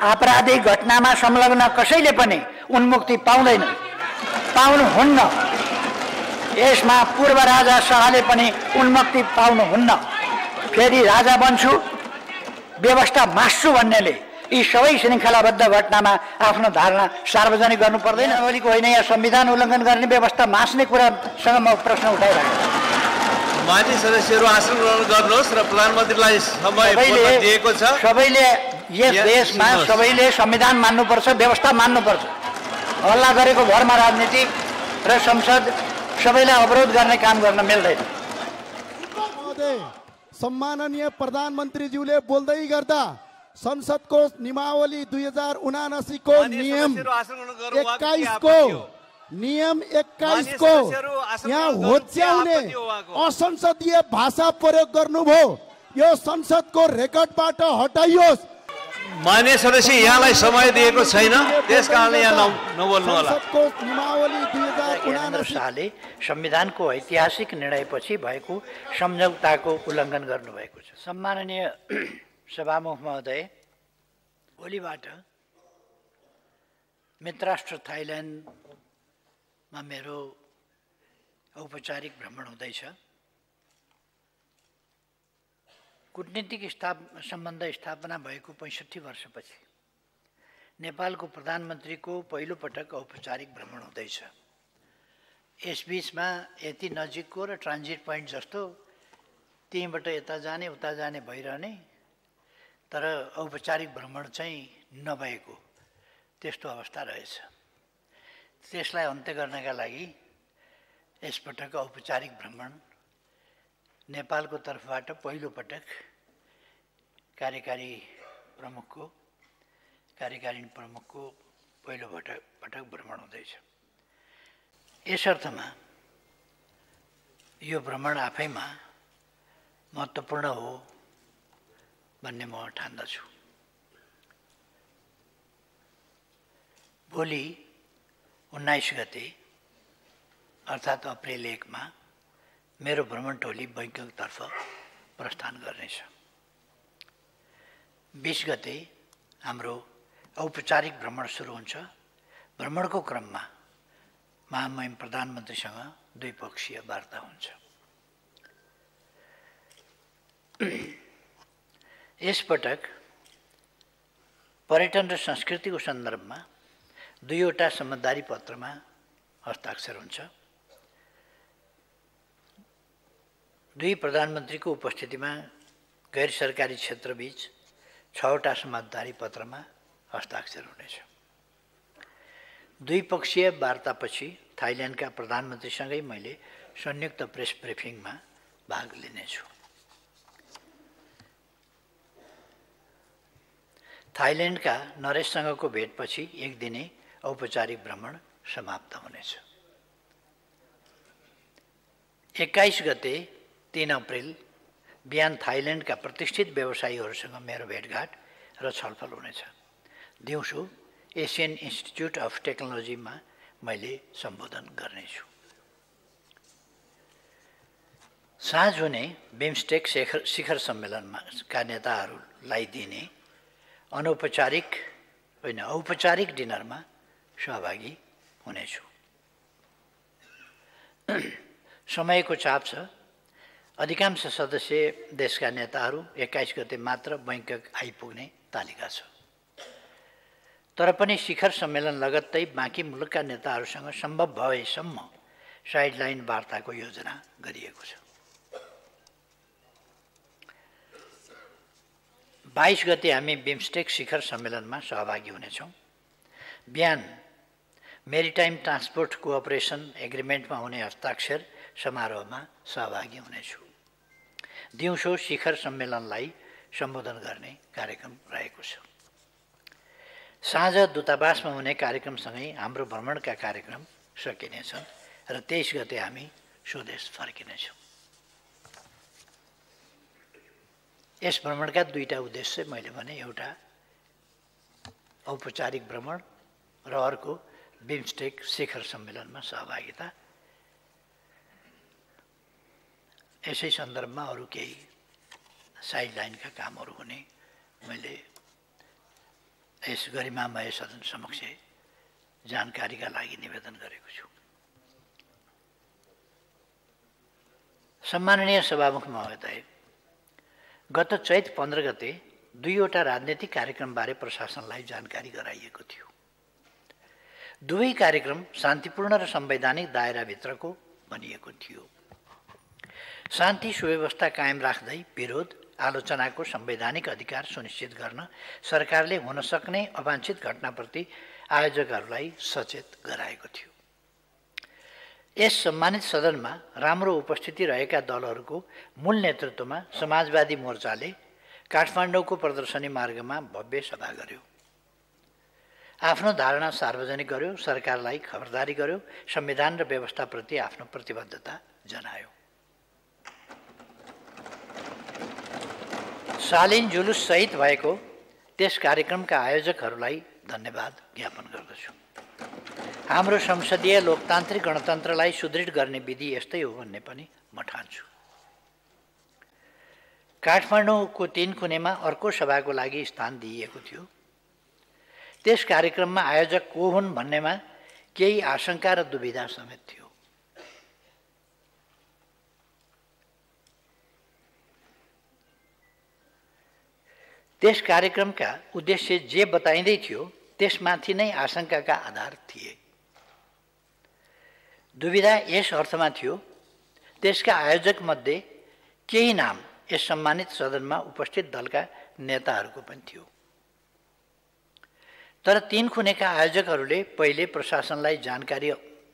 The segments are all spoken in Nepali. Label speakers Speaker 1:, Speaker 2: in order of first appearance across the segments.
Speaker 1: आपराधिक घटनामा संलग्न कसैले पनि उन्मुक्ति पाउँदैन, पाउनुहुन्न। यसमा पूर्व राजा शाहले पनि उन्मुक्ति पाउनुहुन्न। फेरि राजा बन्छु, व्यवस्था मास्छु भन्नेले यी सबै श्रृङ्खलाबद्ध घटनामा आफ्नो धारणा सार्वजनिक गर्नु पर्दैन। नियमावलीको होइन, यहाँ संविधान उल्लङ्घन गर्ने, व्यवस्था मास्ने कुरासँग म प्रश्न उठाइरहेको छु।
Speaker 2: मान्य सदस्यहरू आसन ग्रहण गर्नुहोस् र प्रधानमन्त्रीलाई समय दिएको छ।
Speaker 1: सबैले यस देशमा सबैले संविधान मान्नुपर्छ, व्यवस्था मान्नुपर्छ। हल्ला गरेको भरमा राजनीति र संसद सबैलाई अवरोध गर्ने काम गर्न मिल्दैन।
Speaker 3: सम्माननीय प्रधानमन्त्रीज्यूले बोल्दै गर्दा संसदको नियमावली 2079 को नियम 21 को यहाँ होच्याउने असंसदीय भाषा प्रयोग गर्नुभयो। यो संसदको रेकर्डबाट हटाइयोस्।
Speaker 2: मान्य सदस्य, यहाँलाई समय दिएको छैन, त्यसकारणले यहाँ नबोल्नु होला।
Speaker 3: संसदको नियमावली 2079
Speaker 1: शाहले संविधानको ऐतिहासिक निर्णयपछि भएको सम्झौताको उल्लङ्घन गर्नुभएको छ। सम्माननीय सभामुख महोदय, भोलिबाट मित्रराष्ट्र थाइल्यान्डमा मेरो औपचारिक भ्रमण हुँदैछ। कूटनीतिक सम्बन्ध स्थापना भएको 65 वर्षपछि नेपालको प्रधानमन्त्रीको पहिलो पटक औपचारिक भ्रमण हुँदैछ। यसबीचमा यति नजिकको र ट्रान्जिट पोइन्ट जस्तो त्यहीँबाट यता जाने उता जाने भइरहने, तर औपचारिक भ्रमण चाहिँ नभएको त्यस्तो अवस्था रहेछ। त्यसलाई अन्त्य गर्नका लागि यसपटक औपचारिक भ्रमण नेपालको तर्फबाट पहिलो पटक कार्यकारिणी प्रमुखको पहिलो पटक भ्रमण हुँदैछ। यस अर्थमा यो भ्रमण आफैमा महत्त्वपूर्ण हो भन्ने म ठान्दछु। भोलि 19 गते अर्थात् अप्रिल 1 मा मेरो भ्रमण टोली बैङ्ककतर्फ प्रस्थान गर्नेछ। 20 गते हाम्रो औपचारिक भ्रमण सुरु हुन्छ। भ्रमणको क्रममा महामहिम प्रधानमन्त्रीसँग द्विपक्षीय वार्ता हुन्छ। यसपटक पर्यटन र संस्कृतिको सन्दर्भमा 2वटा समझदारी पत्रमा हस्ताक्षर हुन्छ। दुई प्रधानमन्त्रीको उपस्थितिमा गैर सरकारी क्षेत्रबीच 6वटा समझदारी पत्रमा हस्ताक्षर हुनेछ। द्विपक्षीय वार्तापछि थाइल्यान्डका प्रधानमन्त्रीसँगै मैले संयुक्त प्रेस ब्रिफिङमा भाग लिनेछु। थाइल्यान्डका नरेशसँगको भेटपछि 1 दिने औपचारिक भ्रमण समाप्त हुनेछ। 21 गते 3 अप्रिल बिहान थाइल्यान्डका प्रतिष्ठित व्यवसायीहरूसँग मेरो भेटघाट र छलफल हुनेछ। दिउँसो एसियन इन्स्टिच्युट अफ टेक्नोलोजीमा मैले सम्बोधन गर्नेछु। साँझ हुने बिमस्टेक शिखर सम्मेलनमा का नेताहरूलाई दिने अनौपचारिक होइन औपचारिक डिनरमा सहभागी हुनेछु। समयको चाप छ। अधिकांश सदस्य देशका नेताहरू 21 गते मात्र बैङ्कक आइपुग्ने तालिका छ। तर पनि शिखर सम्मेलन लगत्तै बाँकी मुलुकका नेताहरूसँग सम्भव भएसम्म साइडलाइन वार्ताको योजना गरिएको छ। 22 गते हामी बिमस्टेक शिखर सम्मेलनमा सहभागी हुनेछौँ। बिहान मेरिटाइम ट्रान्सपोर्ट कोअपरेसन एग्रिमेन्टमा हुने हस्ताक्षर समारोहमा सहभागी हुनेछु। दिउँसो शिखर सम्मेलनलाई सम्बोधन गर्ने कार्यक्रम रहेको छ। साँझ दूतावासमा हुने कार्यक्रमसँगै हाम्रो भ्रमणका कार्यक्रम सकिनेछन् र 23 गते हामी स्वदेश फर्किनेछौँ। यस भ्रमणका 2टा उद्देश्य मैले भने, एउटा औपचारिक भ्रमण र अर्को बिमस्टेक शिखर सम्मेलनमा सहभागिता। यसै सन्दर्भमा अरू केही साइडलाइनका कामहरू हुने मैले यस गरिमामय सदन समक्ष जानकारीका लागि निवेदन गरेको छु। सम्माननीय सभामुख महोदय, गत चैत 15 गते 2वटा राजनीतिक कार्यक्रमबारे प्रशासनलाई जानकारी गराइएको थियो। दुवै कार्यक्रम शान्तिपूर्ण र संवैधानिक दायराभित्रको भनिएको थियो। शान्ति सुव्यवस्था कायम राख्दै विरोध आलोचनाको संवैधानिक अधिकार सुनिश्चित गर्न सरकारले हुन सक्ने अवांछित घटनाप्रति आयोजकहरूलाई सचेत गराएको थियो। यस सम्मानित सदनमा राम्रो उपस्थिति रहेका दलहरूको मूल नेतृत्वमा समाजवादी मोर्चाले काठमाडौँको प्रदर्शनी मार्गमा भव्य सभा गर्यो। आफ्नो धारणा सार्वजनिक गर्यो, सरकारलाई खबरदारी गर्यो, संविधान र व्यवस्थाप्रति आफ्नो प्रतिबद्धता जनायो। शालीन जुलुस सहित भएको त्यस कार्यक्रमका आयोजकहरूलाई धन्यवाद ज्ञापन गर्दछु। हाम्रो संसदीय लोकतान्त्रिक गणतन्त्रलाई सुदृढ गर्ने विधि यस्तै हो भन्ने पनि म ठान्छु। काठमाडौँको 3 कुनेमा अर्को सभाको लागि स्थान दिइएको थियो। त्यस कार्यक्रममा आयोजक को हुन् भन्नेमा केही आशंका र दुविधा समेत थियो। त्यस कार्यक्रमका उद्देश्य जे बताइँदै थियो त्यसमाथि नै आशंकाका आधार थिए। दुविधा यस अर्थमा थियो, त्यसका आयोजकमध्ये केही नाम यस सम्मानित सदनमा उपस्थित दलका नेताहरूको पनि थियो। तर 3 कुनेका आयोजकहरूले पहिले प्रशासनलाई जानकारी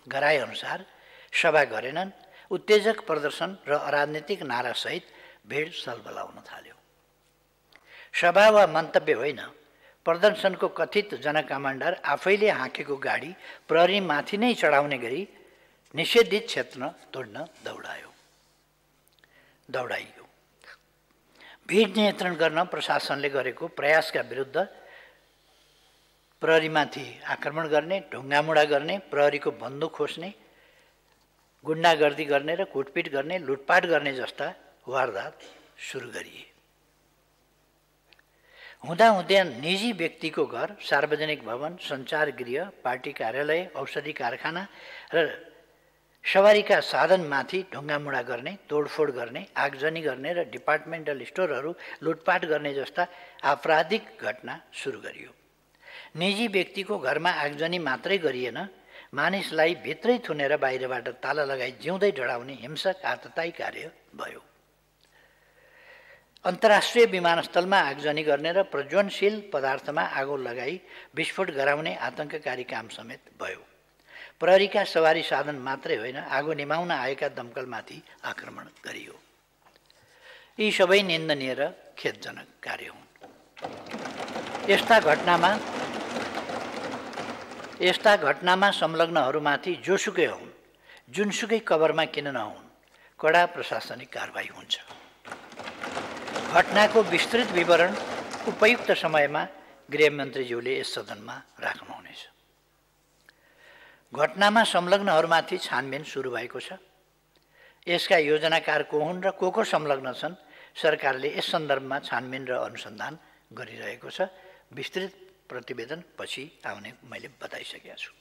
Speaker 1: गराएअनुसार सभा गरेनन्। उत्तेजक प्रदर्शन र अराजनीतिक नारासहित भिड सलबलाउन थाल्यो। सभा वा मन्तव्य होइन, प्रदर्शनको कथित जनकमान्डर आफैले हाँकेको गाडी प्रहरीमाथि नै चढाउने गरी निषेधित क्षेत्र तोड्न दौडाइयो। भिड नियन्त्रण गर्न प्रशासनले गरेको प्रयासका विरुद्ध प्रहरीमाथि आक्रमण गर्ने, ढुङ्गामुढा गर्ने, प्रहरीको बन्दुक खोज्ने, गुण्डागर्दी गर्ने र कुटपिट गर्ने, लुटपाट गर्ने जस्ता वारदात सुरु गरिए। हुँदाहुँदै निजी व्यक्तिको घर, सार्वजनिक भवन, सञ्चार गृह, पार्टी कार्यालय, औषधि कारखाना र सवारीका साधनमाथि ढुङ्गामुढा गर्ने, तोडफोड गर्ने, आगजनी गर्ने र डिपार्टमेन्टल स्टोरहरू लुटपाट गर्ने जस्ता आपराधिक घटना सुरु गरियो। निजी व्यक्तिको घरमा आगजनी मात्रै गरिएन, मानिसलाई भित्रै थुनेर बाहिरबाट ताला लगाई जिउँदै डढाउने हिंसक आततायी कार्य भयो। अन्तर्राष्ट्रिय विमानस्थलमा आगजनी गर्ने र प्रज्वलनशील पदार्थमा आगो लगाई विस्फोट गराउने आतंककारी काम समेत भयो। प्रहरीका सवारी साधन मात्रै होइन, आगो निभाउन आएका दमकलमाथि आक्रमण गरियो। यी सबै निन्दनीय र खेदजनक कार्य हुन्। यस्ता घटनामा संलग्नहरूमाथि जोसुकै हुन्, जुनसुकै कभरमा किन नहुन्, कडा प्रशासनिक कारबाही हुन्छ। घटनाको विस्तृत विवरण उपयुक्त समयमा गृहमन्त्रीज्यूले यस सदनमा राख्नुहुनेछ। घटनामा संलग्नहरूमाथि छानबिन सुरु भएको छ। यसका योजनाकार को हुन् र को संलग्न छन्, सरकारले यस सन्दर्भमा छानबिन र अनुसन्धान गरिरहेको छ। विस्तृत प्रतिवेदन पछि आउने मैले बताइसकेको छु।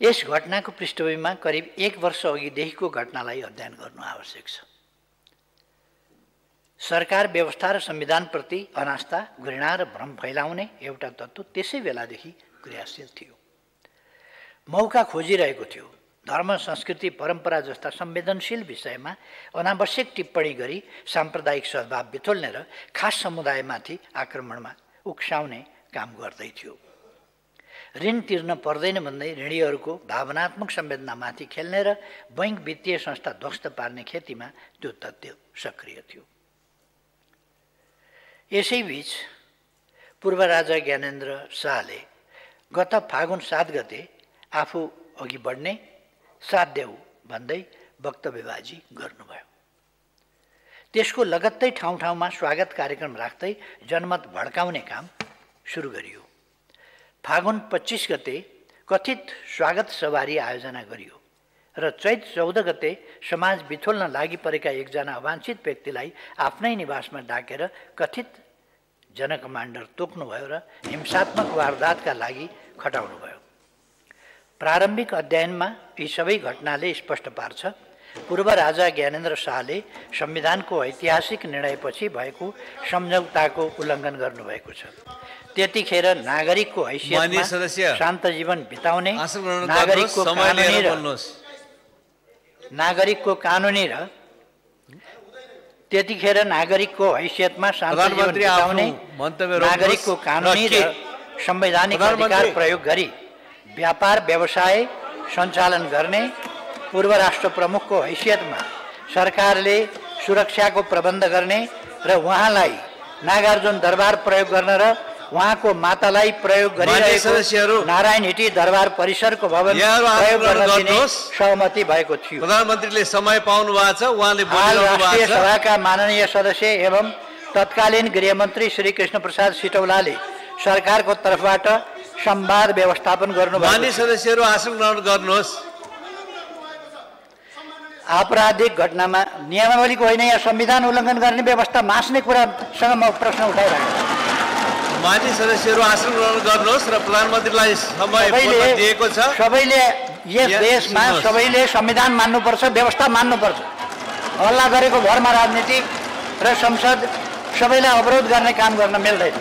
Speaker 1: यस घटनाको पृष्ठभूमिमा करिब 1 वर्ष अघिदेखिको घटनालाई अध्ययन गर्नु आवश्यक छ। सरकार व्यवस्था र संविधानप्रति अनास्था, घृणा र भ्रम फैलाउने एउटा तत्त्व त्यसै बेलादेखि क्रियाशील थियो। मौका खोजिरहेको थियो। धर्म, संस्कृति, परम्परा जस्ता संवेदनशील विषयमा अनावश्यक टिप्पणी गरी साम्प्रदायिक सद्भाव बिथोल्ने र खास समुदायमाथि आक्रमणमा उक्साउने काम गर्दै थियो। ऋण तिर्न पर्दैन भन्दै ऋणीहरूको भावनात्मक संवेदनामाथि खेल्ने र बैंक वित्तीय संस्था ध्वस्त पार्ने खेतीमा त्यो तथ्य सक्रिय थियो। यसैबीच पूर्व राजा ज्ञानेन्द्र शाहले गत फागुन 7 गते आफू अघि बढ्ने, साथ देऊ भन्दै वक्तव्यबाजी गर्नुभयो। त्यसको लगत्तै ठाउँ ठाउँमा स्वागत कार्यक्रम राख्दै जनमत भड्काउने काम सुरु गरियो। फागुन 25 गते कथित स्वागत सवारी आयोजना गरियो र चैत 14 गते समाज बिथोल्न लागि परेका एकजना अवांछित व्यक्तिलाई आफ्नै निवासमा डाकेर कथित जनकमान्डर तोक्नुभयो र हिंसात्मक वारदातका लागि खटाउनुभयो। प्रारम्भिक अध्ययनमा यी सबै घटनाले स्पष्ट पार्छ पूर्व राजा ज्ञानेन्द्र शाहले संविधानको ऐतिहासिक निर्णयपछि भएको सम्झौताको उल्लङ्घन गर्नुभएको छ। त्यतिखेर नागरिकको हैसियतमा शान्त जीवन बिताउने नागरिकको कानुनी र त्यतिखेर नागरिकको हैसियतमा शान्त जीवन बिताउने नागरिकको कानुनी र संवैधानिक अधिकार प्रयोग गरी व्यापार व्यवसाय सञ्चालन गर्ने पूर्व राष्ट्र प्रमुखको हैसियतमा सरकारले सुरक्षाको प्रबन्ध गर्ने र उहाँलाई नागार्जुन दरबार प्रयोग गर्न र उहाँको मातालाई प्रयोग गरिरहेको नारायण हिटी दरबार परिसरको भवन प्रयोग गर्न दिने सहमति भएको थियो।
Speaker 2: प्रधानमन्त्रीले समय पाउनु भएको छ, उहाँले
Speaker 1: राष्ट्रिय सभाका माननीय सदस्य एवं तत्कालीन गृहमन्त्री श्री कृष्ण प्रसाद सिटौलाले सरकारको तर्फबाट संवाद व्यवस्थापन गर्नुभयो।
Speaker 2: माननीय सदस्यहरू आसन ग्रहण गर्नुहोस्।
Speaker 1: आपराधिक घटनामा नियमावलीको होइन, यहाँ संविधान उल्लङ्घन गर्ने व्यवस्था मास्ने कुरासँग म प्रश्न उठाइरहेको छु।
Speaker 2: माननीय सदस्यहरू आसन ग्रहण गर्नुहोस् र प्रधानमन्त्रीलाई समय दिएको छ।
Speaker 1: सबैले यस देशमा सबैले संविधान मान्नुपर्छ, व्यवस्था मान्नुपर्छ। हल्ला गरेको भरमा राजनीति र संसद सबैलाई अवरोध गर्ने काम गर्न मिल्दैन।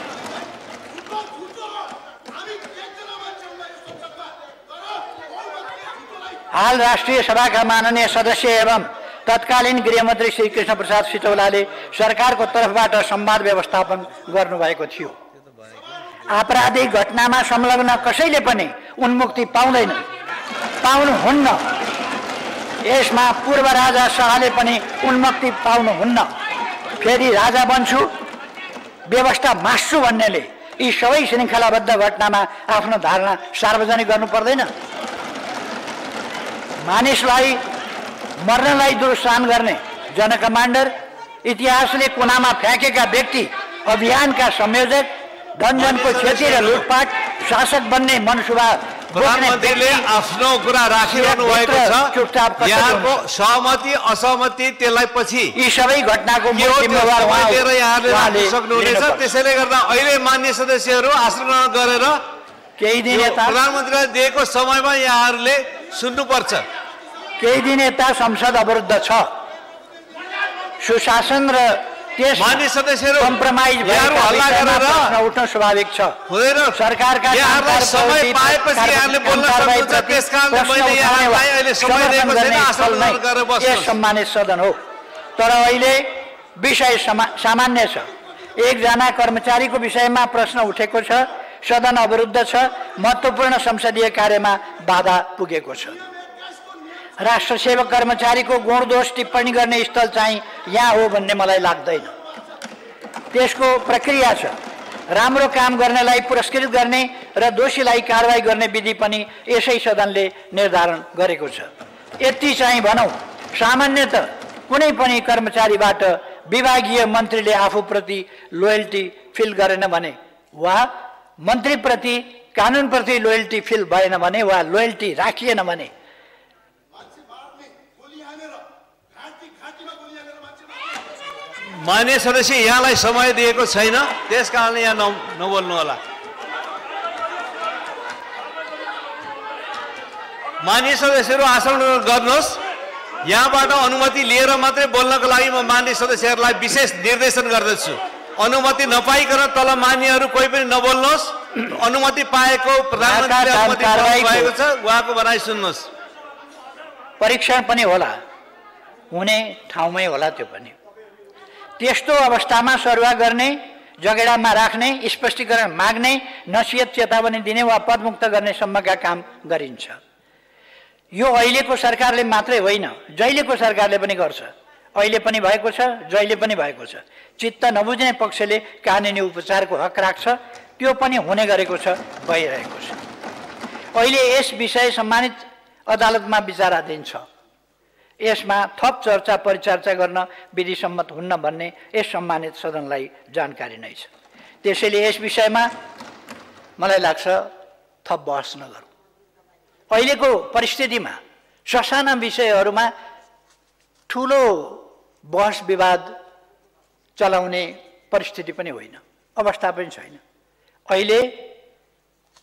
Speaker 1: हाल राष्ट्रिय सभाका माननीय सदस्य एवं तत्कालीन गृहमन्त्री श्री कृष्ण प्रसाद सिटौलाले सरकारको तर्फबाट संवाद व्यवस्थापन गर्नुभएको थियो। आपराधिक घटनामा संलग्न कसैले पनि उन्मुक्ति पाउनुहुन्न। यसमा पूर्व राजा शाहले पनि उन्मुक्ति पाउनुहुन्न। फेरि राजा बन्छु व्यवस्था मास्छु भन्नेले यी सबै श्रृङ्खलाबद्ध घटनामा आफ्नो धारणा सार्वजनिक गर्नु पर्दैन। मानिसलाई मर्नलाई दुरुत्साहन गर्ने जनकमान्डर, इतिहासले कुनामा फ्याँकेका व्यक्ति, अभियानका संयोजक, धनजनको क्षति र लुटपाट, शासक बन्ने मनसुबा
Speaker 2: प्रधानमन्त्रीले आफ्नो कुरा राखिरहनु भएको छ। यहाँको सहमति असहमति त्यसलाई पछि
Speaker 1: यी सबै घटनाको मूल जिम्मेवार
Speaker 2: यहाँले सक्नुहुनेछ। त्यसैले गर्दा अहिले मान्य सदस्यहरू आसन ग्रहण गरेर
Speaker 1: केही दिन यता
Speaker 2: प्रधानमन्त्रीलाई दिएको समयमा यहाँहरूले सुन्नुपर्छ।
Speaker 1: केही दिन यता संसद अवरुद्ध छ। सुशासन र त्यस
Speaker 2: मान्य सदस्यहरू
Speaker 1: कम्प्रोमाइज भएर उठ्न स्वाभाविक छ। सरकारका
Speaker 2: समय पाएपछि यहाँले बोल्न सक्नुहुन्छ। त्यसकारणले मैले यहाँलाई अहिले समय दिएको छैन, आसन ग्रहण गरेर बस्नुहोस्।
Speaker 1: सम्मानित सदन हो, तर अहिले विषय सामान्य छ। एकजना कर्मचारीको विषयमा प्रश्न उठेको छ, सदन अवरुद्ध छ, महत्त्वपूर्ण संसदीय कार्यमा बाधा पुगेको छ। राष्ट्रसेवक कर्मचारीको गुणदोष टिप्पणी गर्ने स्थल चाहिँ यहाँ हो भन्ने मलाई लाग्दैन। त्यसको प्रक्रिया छ। राम्रो काम गर्नेलाई पुरस्कृत गर्ने र दोषीलाई कारवाही गर्ने विधि पनि यसै सदनले निर्धारण गरेको छ। यति चाहिँ भनौँ, सामान्यतः कुनै पनि कर्मचारीबाट विभागीय मन्त्रीले आफूप्रति लोयल्टी फिल गरेन भने वा मन्त्रीप्रति कानुनप्रति लोयल्टी फिल भएन भने वा लोयल्टी राखिएन भने
Speaker 2: मान्य सदस्य यहाँलाई समय दिएको छैन, त्यस कारणले यहाँ नबोल्नु होला। मान्य सदस्यहरू आसन गर्नुहोस्। यहाँबाट अनुमति लिएर मात्रै बोल्नको लागि म मान्य सदस्यहरूलाई विशेष निर्देशन गर्दछु। अनुमति नपाइकन तल मान्यहरू कोही पनि नबोल्नुहोस्। अनुमति पाएको प्रधानमन्त्रीले अनुमति पाएको छ, उहाँको भनाइ सुन्नुहोस्।
Speaker 1: परीक्षण पनि होला, हुने ठाउँमै होला। त्यो पनि त्यस्तो अवस्थामा सरुवा गर्ने, जगेडामा राख्ने, स्पष्टीकरण माग्ने, नसिहत चेतावनी दिने वा पदमुक्त गर्ने सम्मका काम गरिन्छ। यो अहिलेको सरकारले मात्रै होइन, जहिलेको सरकारले पनि गर्छ। अहिले पनि भएको छ, जहिले पनि भएको छ। चित्त नबुझ्ने पक्षले कानुनी उपचारको हक राख्छ, त्यो पनि हुने गरेको छ, भइरहेको छ। अहिले यस विषय सम्मानित अदालतमा विचाराधीन छ। यसमा थप चर्चा परिचर्चा गर्न विधिसम्मत हुन्न भन्ने यस सम्मानित सदनलाई जानकारी नै छ। त्यसैले यस विषयमा मलाई लाग्छ थप बहस नगरौँ। अहिलेको परिस्थितिमा ससाना विषयहरूमा ठुलो बहस विवाद चलाउने परिस्थिति पनि होइन। अवस्था पनि छैन। अहिले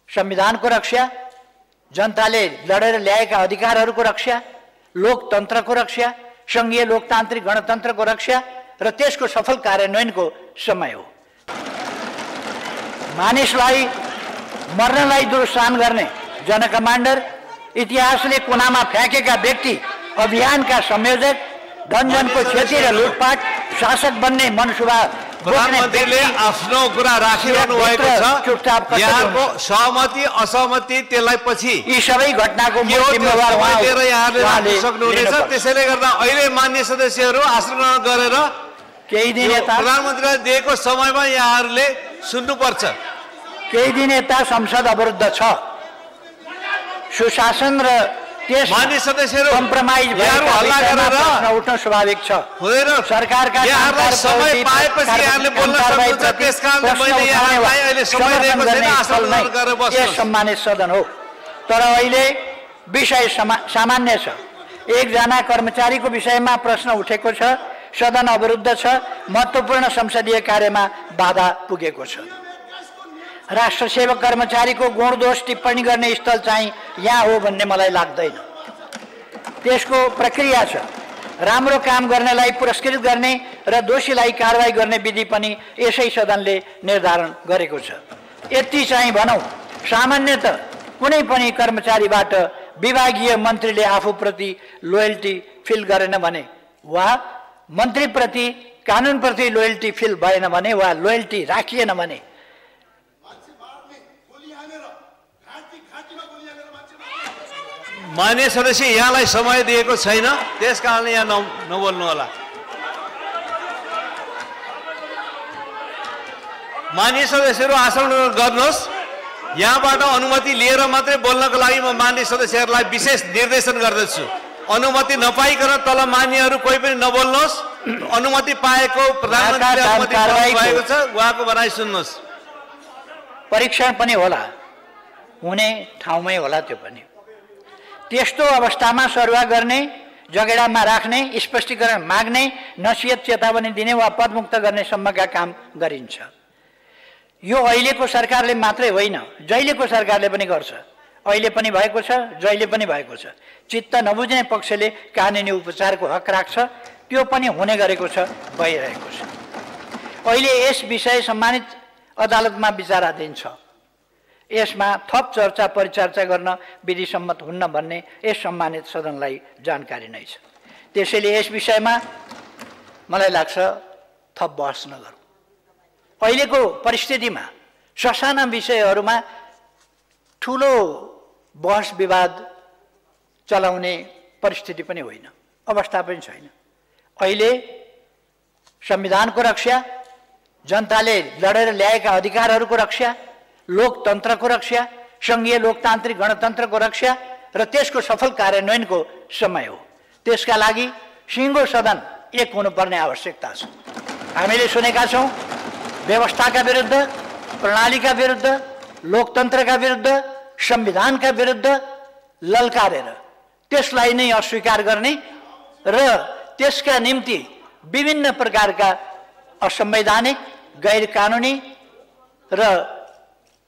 Speaker 1: संविधानको रक्षा, जनताले लडेर ल्याएका अधिकारहरूको रक्षा, लोकतन्त्रको रक्षा, सङ्घीय लोकतान्त्रिक गणतन्त्रको रक्षा र त्यसको सफल कार्यान्वयनको समय हो। मानिसलाई मर्नलाई दुरुस्तान गर्ने जनकमान्डर, इतिहासले कुनामा फ्याँकेका व्यक्ति, अभियानका संयोजक, धनजनको क्षति र लुटपाट, शासक बन्ने मनसुबा
Speaker 2: प्रधानमन्त्रीले आफ्नो कुरा राखिरहनु भएको छ। यहाँको सहमति असहमति त्यसलाई पछि
Speaker 1: यी सबै घटनाको
Speaker 2: सक्नुहुनेछ। त्यसैले गर्दा अहिले मान्य सदस्यहरू आसन ग्रहण गरेर
Speaker 1: केही दिन यता
Speaker 2: प्रधानमन्त्रीलाई दिएको समयमा यहाँहरूले सुन्नुपर्छ।
Speaker 1: केही दिन यता संसद अवरुद्ध छ। सुशासन र त्यस
Speaker 2: मान्य सदस्यहरू
Speaker 1: कम्प्रोमाइज
Speaker 2: हल्ला गरेर
Speaker 1: उठ्न स्वाभाविक छ।
Speaker 2: हुँदैन।
Speaker 1: सरकारका
Speaker 2: यहाँहरूलाई समय पाएपछि यहाँले बोल्न सक्नुहुन्छ। त्यसकारणले मैले यहाँलाई अहिले समय दिएको छैन। आसन ग्रहण गरेर बस्नुहोस्।
Speaker 1: सम्मानित सदन हो। तर अहिले विषय सामान्य छ। एकजना कर्मचारीको विषयमा प्रश्न उठेको छ। सदन अवरुद्ध छ। महत्त्वपूर्ण संसदीय कार्यमा बाधा पुगेको छ। राष्ट्र सेवक कर्मचारीको गुण दोष टिप्पणी गर्ने स्थल चाहिँ यहाँ हो भन्ने मलाई लाग्दैन। त्यसको प्रक्रिया छ। राम्रो काम गर्नेलाई पुरस्कृत गर्ने र दोषीलाई कारवाही गर्ने विधि पनि यसै सदनले निर्धारण गरेको छ। यति चाहिँ भनौँ, सामान्यतः कुनै पनि कर्मचारीबाट विभागीय मन्त्रीले आफूप्रति लोयल्टी फिल गरेन भने वा मन्त्रीप्रति कानुनप्रति लोयल्टी फिल भएन भने वा लोयल्टी राखिएन भने
Speaker 2: मान्य सदस्य यहाँलाई समय दिएको छैन। त्यस कारणले यहाँ नबोल्नु होला। मान्य सदस्यहरू आसन ग्रहण गर्नुहोस्। यहाँबाट अनुमति लिएर मात्रै बोल्नको लागि म मान्य सदस्यहरूलाई विशेष निर्देशन गर्दछु। अनुमति नपाइकन तल मान्यहरू कोही पनि नबोल्नुहोस्। अनुमति पाएको प्रधानमन्त्रीले अनुमति पाएको छ, उहाँको भनाइ सुन्नुहोस्।
Speaker 1: परीक्षण पनि होला, हुने ठाउँमै होला। त्यो पनि त्यस्तो अवस्थामा सरुवा गर्ने, जगेडामा राख्ने, स्पष्टीकरण माग्ने, नसिहत चेतावनी दिने वा पदमुक्त गर्ने सम्मका काम गरिन्छ। यो अहिलेको सरकारले मात्रै होइन, जहिलेको सरकारले पनि गर्छ। अहिले पनि भएको छ, जहिले पनि भएको छ। चित्त नबुझ्ने पक्षले कानुनी उपचारको हक राख्छ। त्यो पनि हुने गरेको छ, भइरहेको छ। अहिले यस विषय सम्मानित अदालतमा विचाराधीन छ। यसमा थप चर्चा परिचर्चा गर्न विधिसम्मत हुन्न भन्ने यस सम्मानित सदनलाई जानकारी नै छ। त्यसैले यस विषयमा मलाई लाग्छ थप बहस नगरौँ। अहिलेको परिस्थितिमा ससाना विषयहरूमा ठुलो बहस विवाद चलाउने परिस्थिति पनि होइन, अवस्था पनि छैन। अहिले संविधानको रक्षा, जनताले लडेर ल्याएका अधिकारहरूको रक्षा, लोकतन्त्रको रक्षा, सङ्घीय लोकतान्त्रिक गणतन्त्रको रक्षा र त्यसको सफल कार्यान्वयनको समय हो। त्यसका लागि सिङ्गो सदन एक हुनुपर्ने आवश्यकता छ। हामीले सुनेका छौँ व्यवस्थाका विरुद्ध, प्रणालीका विरुद्ध, लोकतन्त्रका विरुद्ध, संविधानका विरुद्ध ललकारेर त्यसलाई नै अस्वीकार गर्ने र त्यसका निम्ति विभिन्न प्रकारका असंवैधानिक, गैर कानुनी र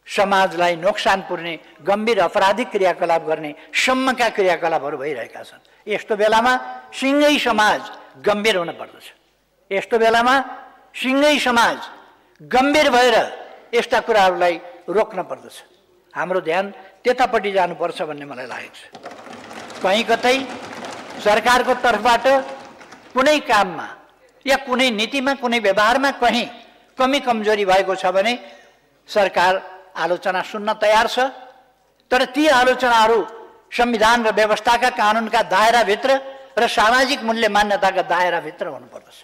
Speaker 1: समाजलाई नोक्सान पुर्ने गम्भीर अपराधिक क्रियाकलाप गर्ने सम्मका क्रियाकलापहरू भइरहेका छन्। यस्तो बेलामा सिङ्गै समाज गम्भीर हुन पर्दछ। यस्तो बेलामा सिङ्गै समाज गम्भीर भएर यस्ता कुराहरूलाई रोक्न पर्दछ। हाम्रो ध्यान त्यतापट्टि जानुपर्छ भन्ने मलाई लागेको छ। कहीँ कतै सरकारको तर्फबाट कुनै काममा या कुनै नीतिमा, कुनै व्यवहारमा कहीँ कमी कमजोरी भएको छ भने सरकार आलोचना सुन्न तयार छ। तर ती आलोचनाहरू संविधान र व्यवस्थाका कानुनका दायराभित्र र सामाजिक मूल्य मान्यताका दायराभित्र हुनुपर्दछ।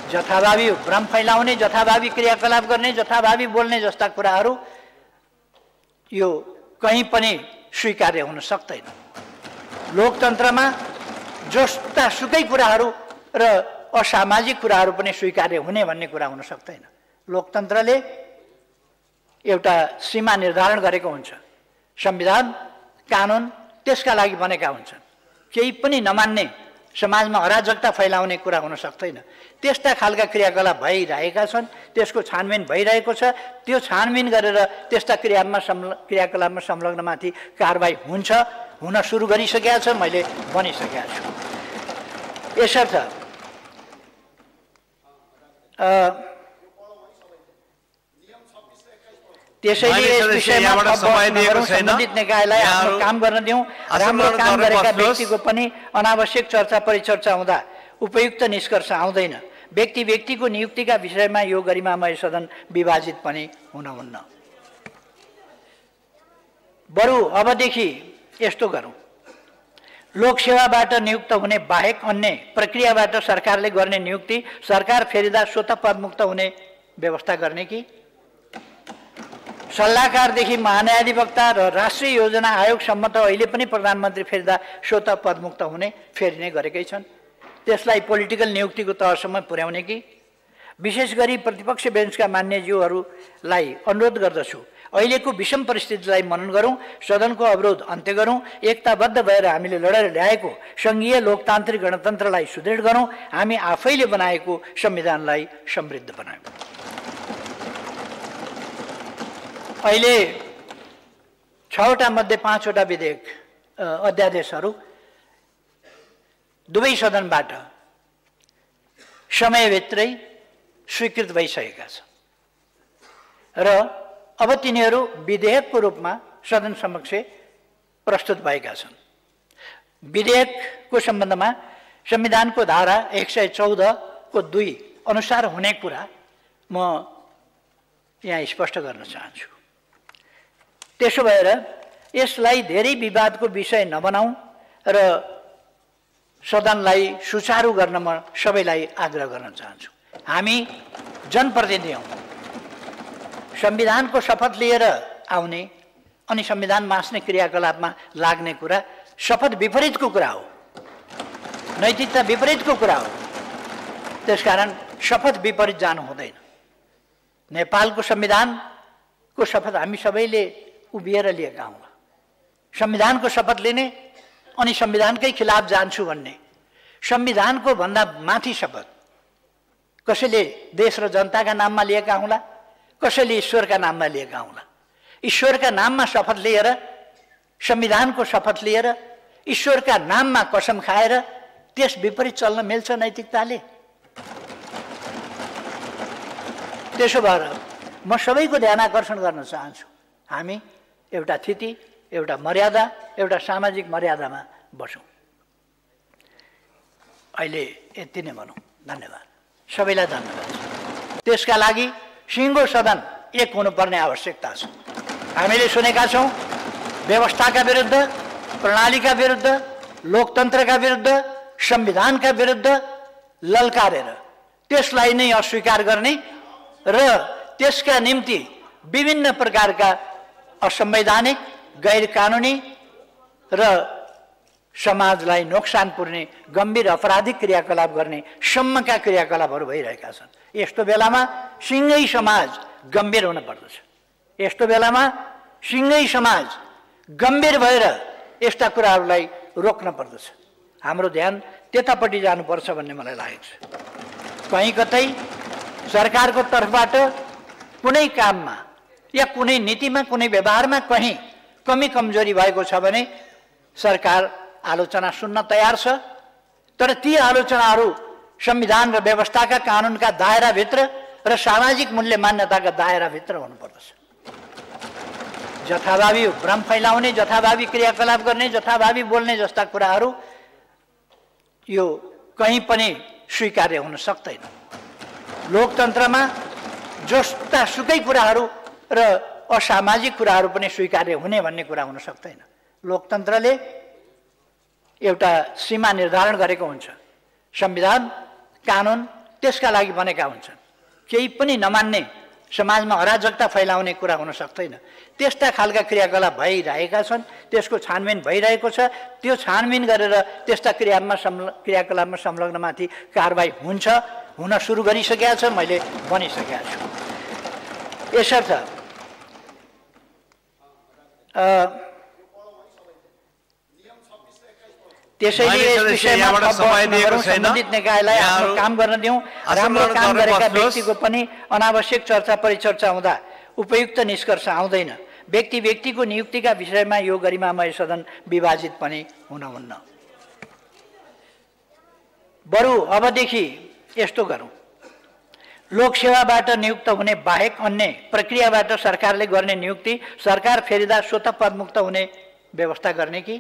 Speaker 1: जथाभावी भ्रम फैलाउने, जथाभावी क्रियाकलाप गर्ने, जथाभावी बोल्ने जस्ता कुराहरू यो कहीँ पनि स्वीकार्य हुन सक्दैन। लोकतन्त्रमा जस्ता सुकै कुराहरू र असामाजिक कुराहरू पनि स्वीकार्य हुने भन्ने कुरा हुन सक्दैन। लोकतन्त्रले एउटा सीमा निर्धारण गरेको हुन्छ। संविधान, कानुन त्यसका लागि बनेका हुन्छन्। केही पनि नमान्ने समाजमा अराजकता फैलाउने कुरा हुन सक्दैन। त्यस्ता खालका क्रियाकलाप भइरहेका छन्, त्यसको छानबिन भइरहेको छ। त्यो छानबिन गरेर त्यस्ता क्रियाकलापमा संलग्नमाथि कारबाही हुन्छ, हुन सुरु गरिसकेका छ, मैले भनिसकेका छु। यसर्थ त्यसैले यस विषयमा सम्बन्धित निकायलाई आफ्नो काम गर्न दिउँ। राम्रो काम गरेका व्यक्तिको पनि अनावश्यक चर्चा परिचर्चा हुँदा उपयुक्त निष्कर्ष आउँदैन। व्यक्ति व्यक्तिको नियुक्तिका विषयमा यो गरिमामय सदन विभाजित पनि हुनुहुन्न। बरु अबदेखि यस्तो गरौँ, लोकसेवाबाट नियुक्त हुने बाहेक अन्य प्रक्रियाबाट सरकारले गर्ने नियुक्ति सरकार फेरिदा स्वतः पदमुक्त हुने व्यवस्था गर्ने कि सल्लाहकारदेखि महान्यायाधिवक्ता र राष्ट्रिय योजना आयोगसम्म त अहिले पनि प्रधानमन्त्री फेरिदा स्वतः पदमुक्त हुने फेरिने गरेकै छन्। त्यसलाई पोलिटिकल नियुक्तिको तहसम्म पुर्याउने कि विशेष गरी प्रतिपक्ष बेन्चका मान्यज्यूहरूलाई अनुरोध गर्दछु, अहिलेको विषम परिस्थितिलाई मनन गरौँ, सदनको अवरोध अन्त्य गरौँ, एकताबद्ध भएर हामीले लडेर ल्याएको सङ्घीय लोकतान्त्रिक गणतन्त्रलाई सुदृढ गरौँ, हामी आफैले बनाएको संविधानलाई समृद्ध बनायौँ। अहिले 6वटा मध्ये 5वटा विधेयक अध्यादेशहरू दुवै सदनबाट समयभित्रै स्वीकृत भइसकेका छन् र अब तिनीहरू विधेयकको रूपमा सदन समक्ष प्रस्तुत भएका छन्। विधेयकको सम्बन्धमा संविधानको धारा 114 को 2 अनुसार हुने कुरा म यहाँ स्पष्ट गर्न चाहन्छु। त्यसो भएर यसलाई धेरै विवादको विषय नबनाऊ र सदनलाई सुचारू गर्न म सबैलाई आग्रह गर्न चाहन्छु। हामी जनप्रतिनिधि हौँ, संविधानको शपथ लिएर आउने अनि संविधान मास्ने क्रियाकलापमा लाग्ने कुरा शपथ विपरीतको कुरा हो, नैतिकता विपरीतको कुरा हो। त्यसकारण शपथ विपरीत जानु हुँदैन। नेपालको संविधानको शपथ हामी सबैले उभिएर लिएका हौँ। संविधानको शपथ लिने अनि संविधानकै खिलाफ जान्छु भन्ने, संविधानको भन्दा माथि शपथ कसैले देश र जनताका नाममा लिएका हुँला, कसैले ईश्वरका नाममा लिएका हुँला। ईश्वरका नाममा शपथ लिएर, संविधानको शपथ लिएर, ईश्वरका नाममा कसम खाएर त्यस विपरीत चल्न मिल्छ नैतिकताले? त्यसो भएर म सबैको ध्यान आकर्षण गर्न चाहन्छु, हामी एउटा थिति, एउटा मर्यादा, एउटा सामाजिक मर्यादामा बसौँ। अहिले यति नै भनौँ। धन्यवाद, सबैलाई धन्यवाद। त्यसका लागि सिङ्गो सदन एक हुनुपर्ने आवश्यकता छ। हामीले सुनेका छौँ व्यवस्थाका विरुद्ध, प्रणालीका विरुद्ध, लोकतन्त्रका विरुद्ध, संविधानका विरुद्ध ललकारेर त्यसलाई नै अस्वीकार गर्ने र त्यसका निम्ति विभिन्न प्रकारका असंवैधानिक, गैर कानुनी र समाजलाई नोक्सान पुर्ने गम्भीर अपराधिक क्रियाकलाप गर्ने सम्मका क्रियाकलापहरू भइरहेका छन्। यस्तो बेलामा सिङ्गै समाज गम्भीर हुन पर्दछ। यस्तो बेलामा सिङ्गै समाज गम्भीर भएर यस्ता कुराहरूलाई रोक्न पर्दछ। हाम्रो ध्यान त्यतापट्टि जानुपर्छ भन्ने मलाई लागेको छ। कहीँ कतै सरकारको तर्फबाट कुनै काममा या कुनै नीतिमा, कुनै व्यवहारमा कहीँ कमी कमजोरी भएको छ भने सरकार आलोचना सुन्न तयार छ, तर ती आलोचनाहरू संविधान र व्यवस्थाका कानुनका दायराभित्र र सामाजिक मूल्य मान्यताका दायराभित्र हुनुपर्दछ। जथाभावी भ्रम फैलाउने, जथाभावी क्रियाकलाप गर्ने, जथाभावी बोल्ने जस्ता कुराहरू यो कहीँ पनि स्वीकार्य हुन सक्दैन। लोकतन्त्रमा जस्ता सुकै कुराहरू र असामाजिक कुराहरू पनि स्वीकार्य हुने भन्ने कुरा हुन सक्दैन। लोकतन्त्रले एउटा सीमा निर्धारण गरेको हुन्छ। संविधान, कानुन त्यसका लागि बनेका हुन्छन्। केही पनि नमान्ने, समाजमा अराजकता फैलाउने कुरा हुन सक्दैन। त्यस्ता खालका क्रियाकलाप भइरहेका छन्, त्यसको छानबिन भइरहेको छ। त्यो छानबिन गरेर त्यस्ता क्रियाकलापमा संलग्नमाथि कारबाही हुन्छ, हुन सुरु गरिसकेका छ, मैले भनिसकेका छु। यसर्थ त्यसैले यस विषयमा सम्बन्धित निकायलाई आफ्नो काम गर्न दिउँ। राम्रो काम गरेका व्यक्तिको पनि अनावश्यक चर्चा परिचर्चा हुँदा उपयुक्त निष्कर्ष आउँदैन। व्यक्तिको नियुक्तिका विषयमा यो गरिमामय सदन विभाजित पनि हुनुहुन्न। बरु अबदेखि यस्तो गरौँ, लोकसेवाबाट नियुक्त हुने बाहेक अन्य प्रक्रियाबाट सरकारले गर्ने नियुक्ति सरकार फेरिदा स्वतः पदमुक्त हुने व्यवस्था गर्ने कि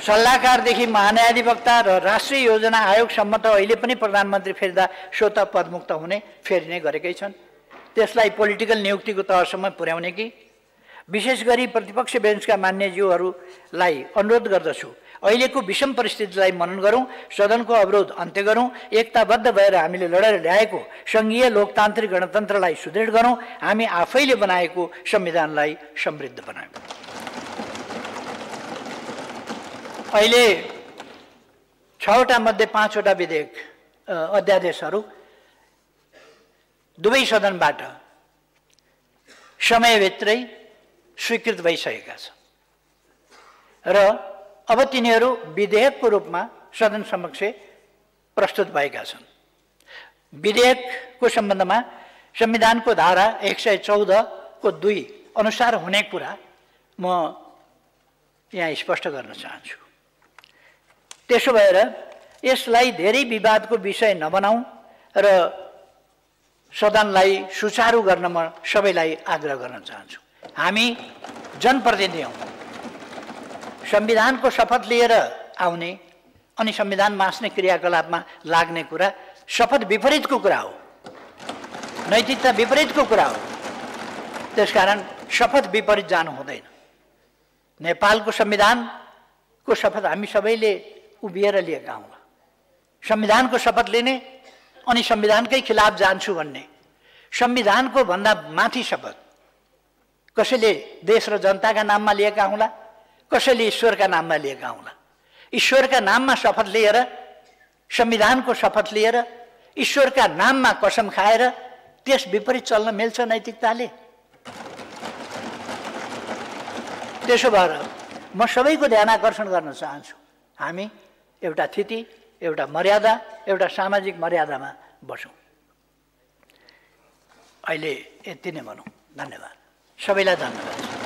Speaker 1: सल्लाहकारदेखि महान्यायाधिवक्ता र राष्ट्रिय योजना आयोगसम्म त अहिले पनि प्रधानमन्त्री फेरिदा स्वतः पदमुक्त हुने फेरिने गरेकै छन्। त्यसलाई पोलिटिकल नियुक्तिको तहसम्म पुर्याउने कि? विशेष गरी प्रतिपक्ष बेन्चका मान्यज्यूहरूलाई अनुरोध गर्दछु, अहिलेको विषम परिस्थितिलाई मनन गरौँ, सदनको अवरोध अन्त्य गरौँ, एकताबद्ध भएर हामीले लडेर ल्याएको सङ्घीय लोकतान्त्रिक गणतन्त्रलाई सुदृढ गरौँ, हामी आफैले बनाएको संविधानलाई समृद्ध बनायौँ। अहिले 6वटा मध्ये 5वटा विधेयक अध्यादेशहरू दुवै सदनबाट समयभित्रै स्वीकृत भइसकेका छन् र अब तिनीहरू विधेयकको रूपमा सदन समक्ष प्रस्तुत भएका छन्। विधेयकको सम्बन्धमा संविधानको धारा 114 को 2 अनुसार हुने कुरा म यहाँ स्पष्ट गर्न चाहन्छु। त्यसो भएर यसलाई धेरै विवादको विषय नबनाऊ र सदनलाई सुचारू गर्न म सबैलाई आग्रह गर्न चाहन्छु। हामी जनप्रतिनिधि हौँ, संविधानको शपथ लिएर आउने अनि संविधान मास्ने क्रियाकलापमा लाग्ने कुरा शपथ विपरीतको कुरा हो, नैतिकता विपरीतको कुरा हो। त्यसकारण शपथ विपरीत जानु हुँदैन। नेपालको संविधानको शपथ हामी सबैले उभिएर लिएका हौँ। संविधानको शपथ लिने अनि संविधानकै खिलाफ जान्छु भन्ने, संविधानको भन्दा माथि शपथ कसैले देश र जनताका नाममा लिएका हुँला, कसैले ईश्वरका नाममा लिएका हुँला। ईश्वरका नाममा शपथ लिएर, संविधानको शपथ लिएर, ईश्वरका नाममा कसम खाएर त्यस विपरीत चल्न मिल्छ नैतिकताले? त्यसो भएर म सबैको ध्यान आकर्षण गर्न चाहन्छु, हामी एउटा थिति, एउटा मर्यादा, एउटा सामाजिक मर्यादामा बसौँ। अहिले यति नै भनौँ। धन्यवाद, सबैलाई धन्यवाद।